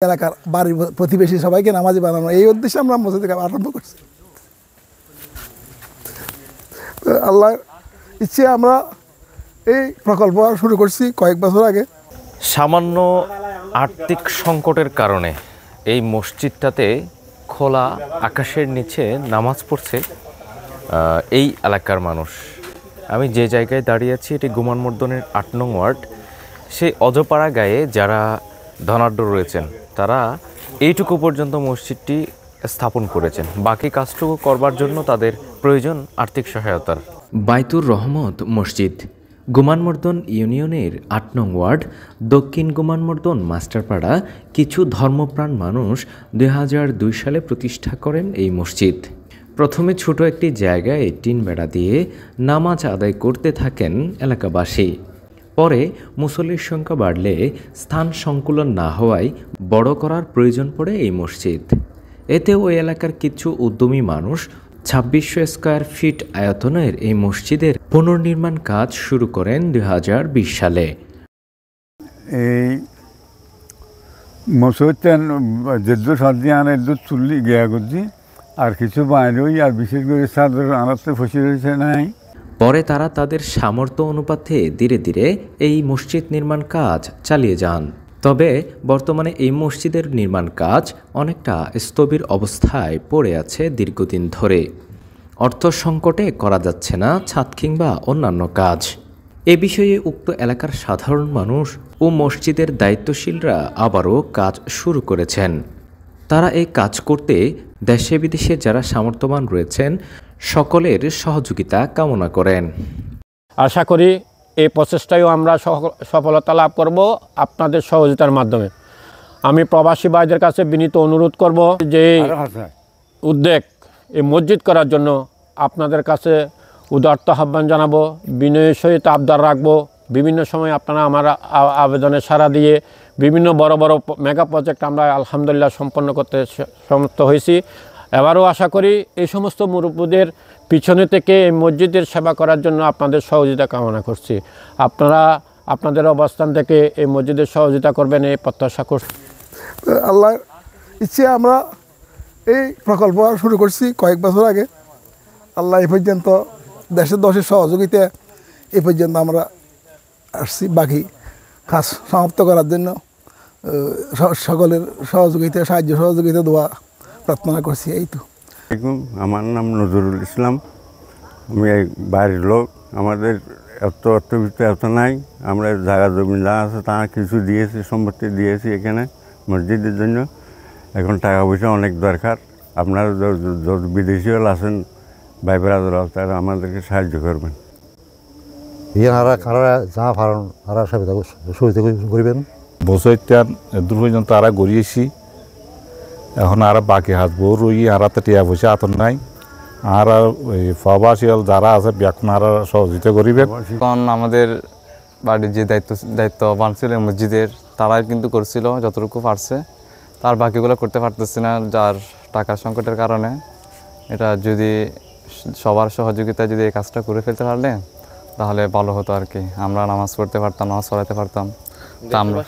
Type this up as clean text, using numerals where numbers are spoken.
এলাকার বাড়ির প্রতিবেশী সবাইকে নামাজি বানানো, এই উদ্দেশ্যে আমরা মসজিদ আরম্ভ করছি। আল্লাহ ইচ্ছে আমরা এই প্রকল্প শুরু করছি কয়েক বছর আগে। সামান্য আর্থিক সংকটের কারণে এই মসজিদটাতে খোলা আকাশের নিচে নামাজ পড়ছে এই এলাকার মানুষ। আমি যে জায়গায় দাঁড়িয়ে আছি এটি গুমান মর্দনের ৮ নং ওয়ার্ড। সেই অজপাড়া গায়ে যারা ধনাঢ্য রয়েছেন তারা এইটুকু পর্যন্ত মসজিদটি স্থাপন করেছেন, বাকি কাজটুকু করবার জন্য তাদের প্রয়োজন আর্থিক সহায়তার। বাইতুর রহমত মসজিদ গুমানমর্দন ইউনিয়নের ৮ নং ওয়ার্ড দক্ষিণ গুমানমর্দন মাস্টারপাড়া কিছু ধর্মপ্রাণ মানুষ ২০০২ সালে প্রতিষ্ঠা করেন এই মসজিদ। প্রথমে ছোট একটি জায়গায় টিন বেড়া দিয়ে নামাজ আদায় করতে থাকেন এলাকাবাসী। পরে মুসল্লির সংখ্যা বাড়লে স্থান সংকুলন না হওয়ায় বড় করার প্রয়োজন পড়ে এই মসজিদ। এতে ওই এলাকার কিছু উদ্যমী মানুষ ২৬০০ স্কয়ার ফিট আয়তনের এই মসজিদের পুনর্নির্মাণ কাজ শুরু করেন ২০২০ সালে। এই মসজিদটা যেদু সর্দি আনে চুল্লি গিয়া করছি আর কিছু বাইরেই, আর বিশেষ করে চাদর আনাতে ফসি রয়েছে নাই। পরে তারা তাদের সামর্থ্য অনুপাতে ধীরে ধীরে এই মসজিদ নির্মাণ কাজ চালিয়ে যান। তবে বর্তমানে এই মসজিদের নির্মাণ কাজ অনেকটা স্থবির অবস্থায় পড়ে আছে দীর্ঘদিন ধরে। অর্থ সংকটে করা যাচ্ছে না ছাদ কিংবা অন্যান্য কাজ। এ বিষয়ে উক্ত এলাকার সাধারণ মানুষ ও মসজিদের দায়িত্বশীলরা আবারও কাজ শুরু করেছেন। তারা এই কাজ করতে দেশে বিদেশে যারা সামর্থ্যবান রয়েছেন সকলের সহযোগিতা কামনা করেন। আশা করি এই প্রচেষ্টায়ও আমরা সফলতা লাভ করব আপনাদের সহযোগিতার মাধ্যমে। আমি প্রবাসী ভাইদের কাছে বিনীত অনুরোধ করব যে উদ্যোগ এই মসজিদ করার জন্য আপনাদের কাছে উদারত আহ্বান জানাবো, বিনয়ের সহিত আবদার রাখবো। বিভিন্ন সময় আপনারা আমার আবেদনে সাড়া দিয়ে বিভিন্ন বড় বড় মেগা প্রজেক্ট আমরা আলহামদুলিল্লাহ সম্পন্ন করতে সমর্থ হয়েছি। এবারও আশা করি এই সমস্ত মুরব্বীদের পিছনে থেকে এই মসজিদের সেবা করার জন্য আপনাদের সহযোগিতা কামনা করছি। আপনারা আপনাদের অবস্থান থেকে এই মসজিদের সহযোগিতা করবেন এই প্রত্যাশা করছি। আল্লাহ ইচ্ছে আমরা এই প্রকল্প শুরু করছি কয়েক বছর আগে। আল্লাহ এই পর্যন্ত দেশের দশের সহযোগিতা এই পর্যন্ত আমরা আসছি। বাকি কাজ সমাপ্ত করার জন্য সকলের সহযোগিতা, সাহায্য সহযোগিতা দোয়া প্রার্থনা করছি। এই তো। আমার নাম নজরুল ইসলাম, আমি এই বাড়ির লোক। আমাদের অর্থবিত্ত এত নাই, আমরা জায়গা জমি যা আছে তা কিছু দিয়েছি, সম্পত্তি দিয়েছি এখানে মসজিদের জন্য। এখন টাকা পয়সা অনেক দরকার। আপনারা যত বিদেশি হল আছেন ভাই ব্রাদার, তারা আমাদেরকে সাহায্য করবেন। যা পারেন তারা সুবিধা করবেন। বছরটা দূর পর্যন্ত আরা গড়িয়েছি, এখন আর বাকি হাসবো রুই আর টিয়া পয়সা আতন নাই। আর ওই প্রবাসী যারা আছে এখন আর সহযোগিতা করিবে। কারণ আমাদের বাড়ির যে দায়িত্ববান ছিল মসজিদের, তারাই কিন্তু করছিল যতটুকু পারছে, তার বাকিগুলো করতে পারতেছি না যার টাকার সংকটের কারণে। এটা যদি সবার সহযোগিতায় যদি এই কাজটা করে ফেলতে পারলে তাহলে ভালো হতো আর কি। আমরা নামাজ পড়তে পারতাম, নামাজ পড়াতে পারতাম। তা আমরা